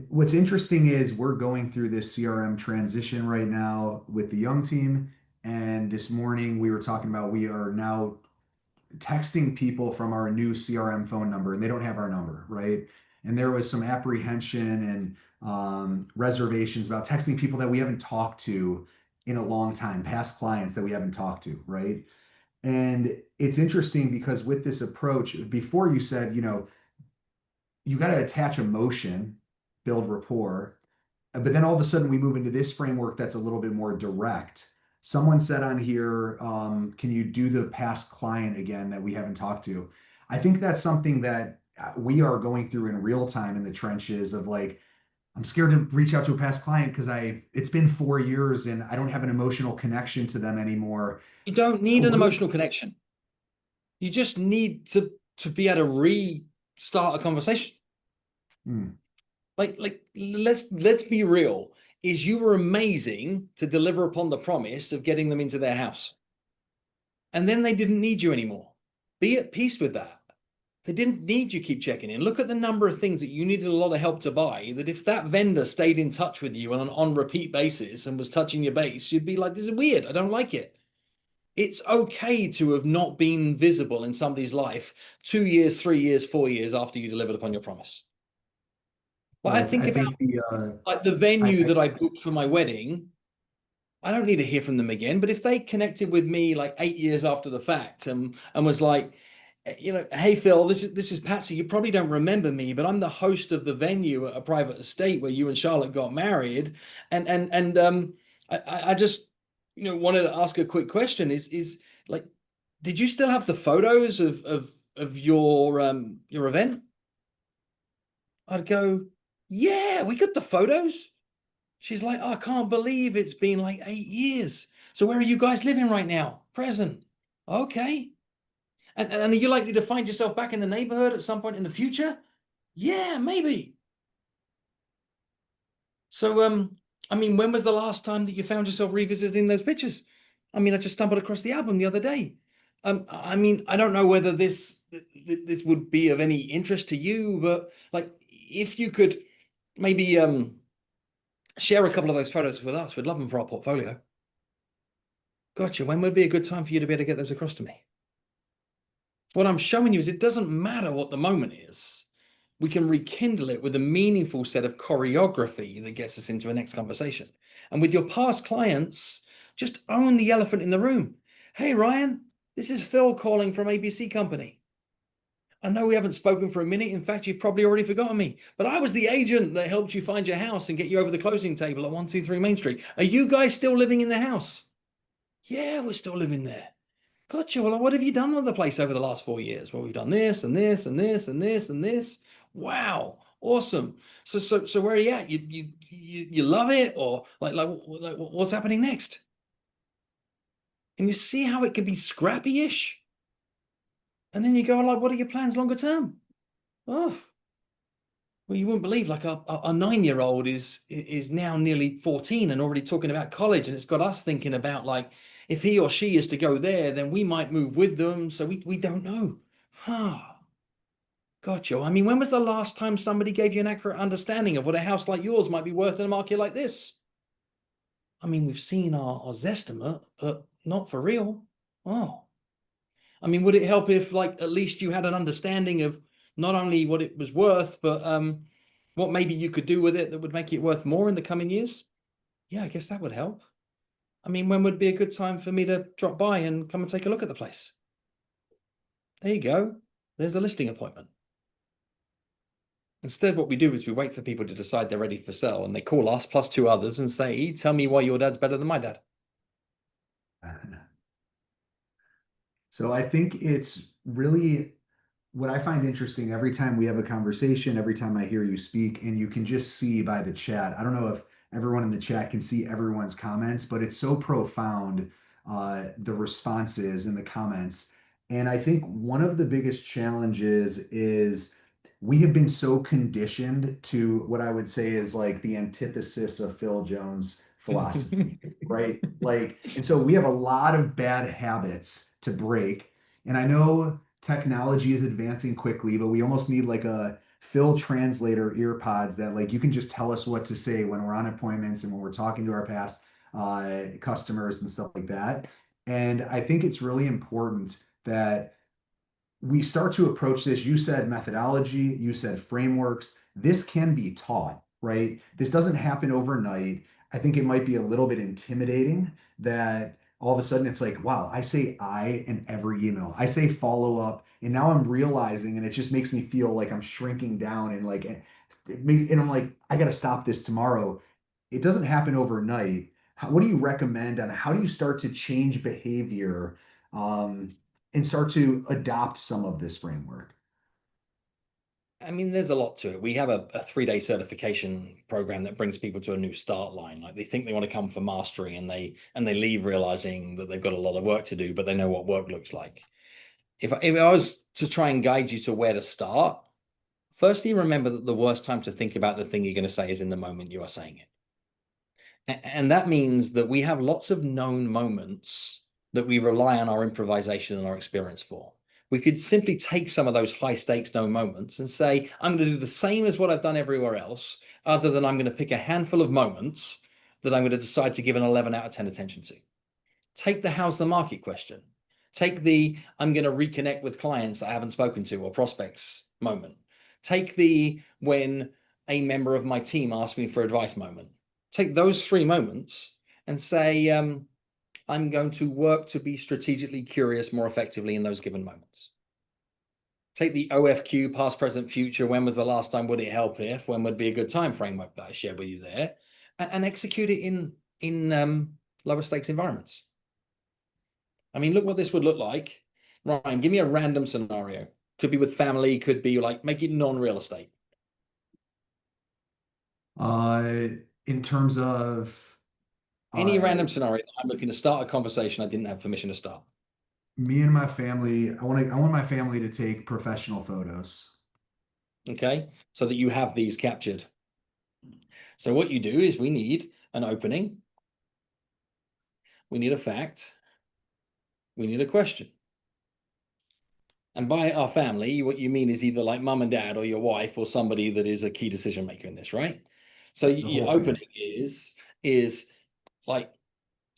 What's interesting is we're going through this CRM transition right now with the young team. And this morning we were talking about we are now texting people from our new CRM phone number and they don't have our number, right? And there was some apprehension and reservations about texting people that we haven't talked to in a long time, past clients that we haven't talked to, right? And it's interesting because with this approach, before you said, you got to attach emotion, build rapport. But then all of a sudden we move into this framework that's a little bit more direct. Someone said on here, can you do the past client again that we haven't talked to? I think that's something that we are going through in real time in the trenches of like, I'm scared to reach out to a past client because it's been 4 years and I don't have an emotional connection to them anymore. You don't need an What do- emotional connection. You just need to be able to restart a conversation. Hmm. Like let's be real. Is you were amazing to deliver upon the promise of getting them into their house. And then they didn't need you anymore. Be at peace with that. They didn't need you keep checking in. Look at the number of things that you needed a lot of help to buy, that if that vendor stayed in touch with you on an on repeat basis and was touching your base, you'd be like, this is weird. I don't like it. It's okay to have not been visible in somebody's life 2 years, 3 years, 4 years after you delivered upon your promise. But Well, I think I about think the like the venue that I booked for my wedding. I don't need to hear from them again. But if they connected with me like 8 years after the fact and was like, hey Phil, this is Patsy. You probably don't remember me, but I'm the host of the venue at a private estate where you and Charlotte got married, and I just wanted to ask a quick question. Is like, did you still have the photos of your event? I'd go, yeah, we got the photos. She's like, oh, I can't believe it's been like 8 years. So where are you guys living right now? Present. Okay. And are you likely to find yourself back in the neighborhood at some point in the future? Yeah, maybe. So, I mean, when was the last time that you found yourself revisiting those pictures? I mean, I just stumbled across the album the other day. I mean, I don't know whether this would be of any interest to you, but like, if you could maybe share a couple of those photos with us, we'd love them for our portfolio. Gotcha. When would be a good time for you to be able to get those across to me? What I'm showing you is it doesn't matter what the moment is. We can rekindle it with a meaningful set of choreography that gets us into a next conversation. And with your past clients, just own the elephant in the room. Hey, Ryan, this is Phil calling from ABC Company. I know we haven't spoken for a minute. In fact, you've probably already forgotten me, but I was the agent that helped you find your house and get you over the closing table at 123 Main Street. Are you guys still living in the house? Yeah, we're still living there. Gotcha. Well, what have you done with the place over the last 4 years? Well, we've done this and this and this and this and this. Wow, awesome. So where are you at? You love it, or like what's happening next? And you see how it can be scrappy-ish, and then you go like, what are your plans longer term? Oh, well, you wouldn't believe like a 9-year-old is now nearly 14 and already talking about college, and it's got us thinking about like if he or she is to go there, then we might move with them. So we don't know. Huh. Gotcha. I mean, when was the last time somebody gave you an accurate understanding of what a house like yours might be worth in a market like this? I mean, we've seen our Zestimate, but not for real. Oh. I mean, would it help if like at least you had an understanding of not only what it was worth, but what maybe you could do with it that would make it worth more in the coming years? Yeah, I guess that would help. I mean, when would be a good time for me to drop by and come and take a look at the place? There you go. There's the listing appointment. Instead, what we do is we wait for people to decide they're ready for sale, and they call us plus two others and say, tell me why your dad's better than my dad. So I think it's really what I find interesting every time we have a conversation, every time I hear you speak, and you can just see by the chat. I don't know if everyone in the chat can see everyone's comments, but it's so profound, the responses and the comments. And I think one of the biggest challenges is we have been so conditioned to what I would say is like the antithesis of Phil Jones philosophy, right? Like, and so we have a lot of bad habits to break. And I know technology is advancing quickly, but we almost need like a Phil translator ear pods that like you can just tell us what to say when we're on appointments and when we're talking to our past. customers and stuff like that. And I think it's really important that we start to approach this. You said methodology, you said frameworks. This can be taught, right? This doesn't happen overnight. I think it might be a little bit intimidating that all of a sudden it's like, wow, I say I in every email. I say follow up, and now I'm realizing, and it just makes me feel like I'm shrinking down and like, and I'm like, I got to stop this tomorrow. It doesn't happen overnight. What do you recommend on how do you start to change behavior? And start to adopt some of this framework? I mean, there's a lot to it. We have a 3-day certification program that brings people to a new start line. Like they think they want to come for mastery and they leave realizing that they've got a lot of work to do, but they know what work looks like. If I was to try and guide you to where to start, firstly, remember that the worst time to think about the thing you're going to say is in the moment you are saying it. And that means that we have lots of known moments that we rely on our improvisation and our experience for. We could simply take some of those high stakes known moments and say, I'm going to do the same as what I've done everywhere else, other than I'm going to pick a handful of moments that I'm going to decide to give an 11 out of 10 attention to. Take the how's the market question. Take the I'm going to reconnect with clients I haven't spoken to or prospects moment. Take the when a member of my team asks me for advice moment. Take those 3 moments and say, I'm going to work to be strategically curious more effectively in those given moments. Take the OFQ, past, present, future. When was the last time? Would it help if? When would be a good time framework that I shared with you there, and execute it in lower stakes environments. I mean, look what this would look like. Ryan, give me a random scenario. Could be with family. Could be like make it non-real estate. Uh, in terms of Any uh, random scenario. I'm looking to start a conversation I didn't have permission to start. me and my family, I want my family to take professional photos. Okay, so that you have these captured. So what you do is we need an opening, we need a fact, we need a question. And by our family, what you mean is either like mum and dad or your wife or somebody that is a key decision maker in this, right? So The your whole thing. opening is like,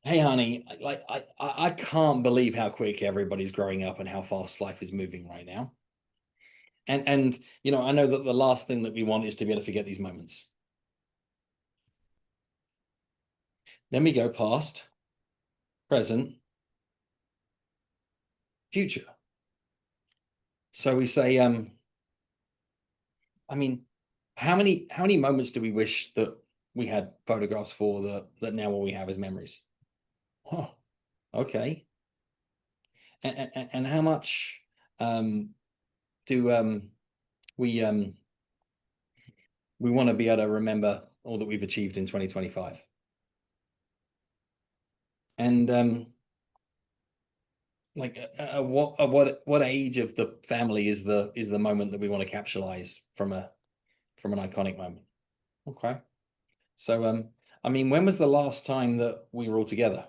hey honey, like I can't believe how quick everybody's growing up and how fast life is moving right now. And you know, I know that the last thing that we want is to be able to forget these moments. Then we go past, present, future. So we say, I mean, how many moments do we wish that we had photographs for that now all we have is memories? Oh, okay. And how much do we want to be able to remember all that we've achieved in 2025? And like what age of the family is the moment that we want to capitalize from an iconic moment? Okay. So I mean, when was the last time that we were all together?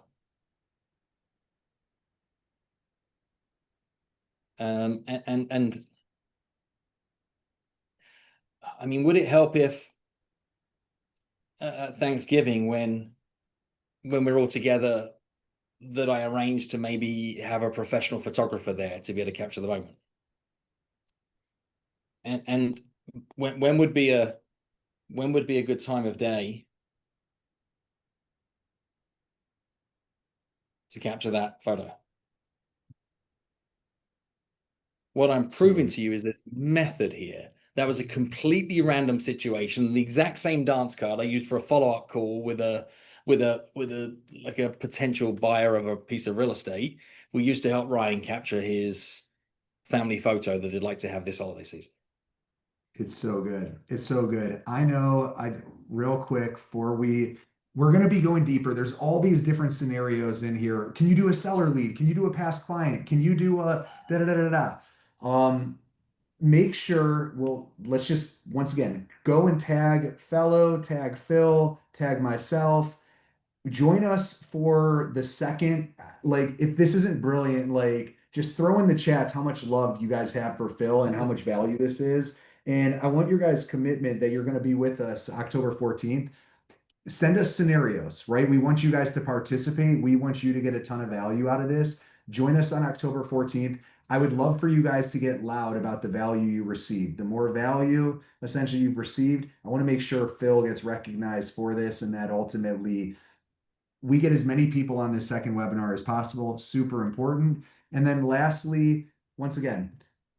And I mean, would it help if at Thanksgiving when we're all together that I arranged to maybe have a professional photographer there to be able to capture the moment? And when would be a good time of day to capture that photo? What I'm proving So to you is this method here. That was a completely random situation. The exact same dance card I used for a follow-up call with a like a potential buyer of a piece of real estate. We used to help Ryan capture his family photo that he'd like to have this holiday season. it's so good. It's so good. I know I real quick before we're going to be going deeper. There's all these different scenarios in here. Can you do a seller lead? Can you do a past client? Can you do a da da da da da? Make sure, well, let's just once again go and tag fellow, tag Phil, tag myself. Join us for the second. Like, if this isn't brilliant, like, just throw in the chats how much love you guys have for Phil and how much value this is. And I want your guys' commitment that you're going to be with us October 14th. send us scenarios, right? We want you guys to participate. We want you to get a ton of value out of this. Join us on October 14th. I would love for you guys to get loud about the value you received. The more value essentially you've received, I want to make sure Phil gets recognized for this and that ultimately we get as many people on this second webinar as possible. Super important. And then lastly, once again,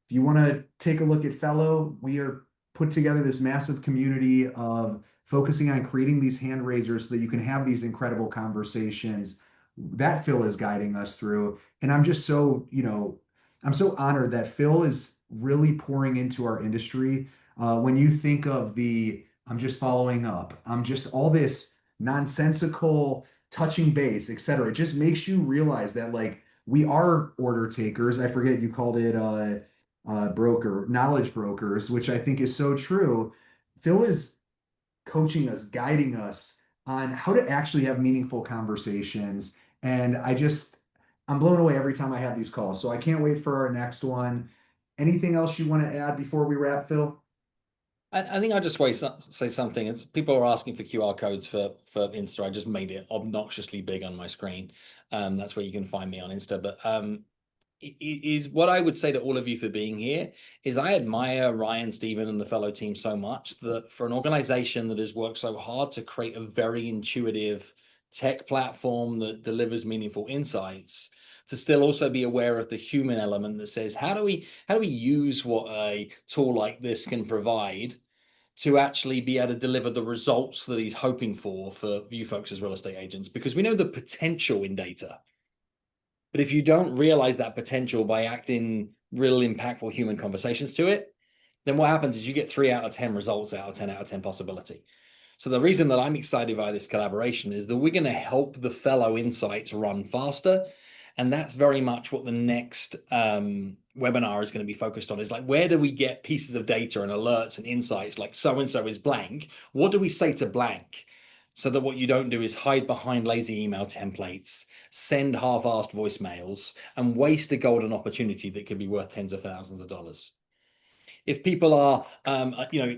if you want to take a look at Fellow, we are put together this massive community of focusing on creating these hand raisers so that you can have these incredible conversations that Phil is guiding us through. And I'm just so, I'm so honored that Phil is really pouring into our industry. When you think of I'm just following up, I'm just all this nonsensical touching base, etc. It just makes you realize that like we are order takers. I forget you called it knowledge brokers, which I think is so true. Phil is coaching us, guiding us on how to actually have meaningful conversations. And I'm blown away every time I have these calls. So I can't wait for our next one. Anything else you want to add before we wrap, Phil? I think I'll just say something. It's people are asking for QR codes for Insta. I just made it obnoxiously big on my screen. That's where you can find me on Insta. But is what I would say to all of you for being here is I admire Ryan, Stephen, and the Fellow team so much that for an organization that has worked so hard to create a very intuitive tech platform that delivers meaningful insights, to still also be aware of the human element that says, how do we use what a tool like this can provide to actually be able to deliver the results that he's hoping for you folks as real estate agents? Because we know the potential in data. But if you don't realize that potential by acting real impactful human conversations to it, then what happens is you get 3 out of 10 results out of 10 out of 10 possibility. So the reason that I'm excited by this collaboration is that we're going to help the Fellow insights run faster. And that's very much what the next webinar is going to be focused on, is like, where do we get pieces of data and alerts and insights like so-and-so is blank? What do we say to blank? So that what you don't do is hide behind lazy email templates, send half-assed voicemails, and waste a golden opportunity that could be worth tens of thousands of dollars. If people are,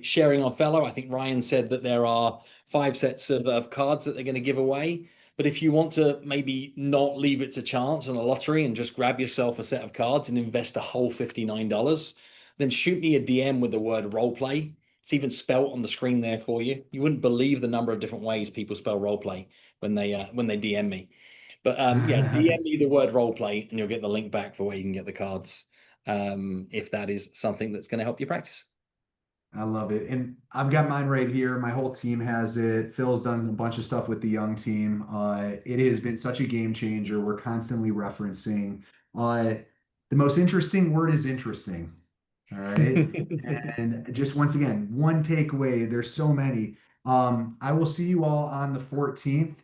sharing on Fellow, I think Ryan said that there are 5 sets of cards that they're going to give away. But if you want to maybe not leave it to chance and a lottery and just grab yourself a set of cards and invest a whole $59, then shoot me a DM with the word role play. It's even spelled on the screen there for you. You wouldn't believe the number of different ways people spell role play when they DM me. But DM me the word role play and you'll get the link back for where you can get the cards, if that is something that's going to help you practice. I love it. And I've got mine right here. My whole team has it. Phil's done a bunch of stuff with the young team. It has been such a game changer. We're constantly referencing. The most interesting word is interesting. All right. And just once again, one takeaway, there's so many. I will see you all on the 14th.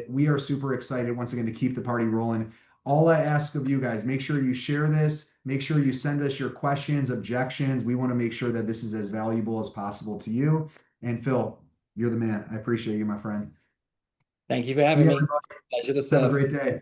We are super excited once again to keep the party rolling. All I ask of you guys, make sure you share this. Make sure you send us your questions, objections. We want to make sure that this is as valuable as possible to you. And Phil, you're the man. I appreciate you, my friend. Thank you for See having you, me. everybody. Pleasure to Have a serve. great day.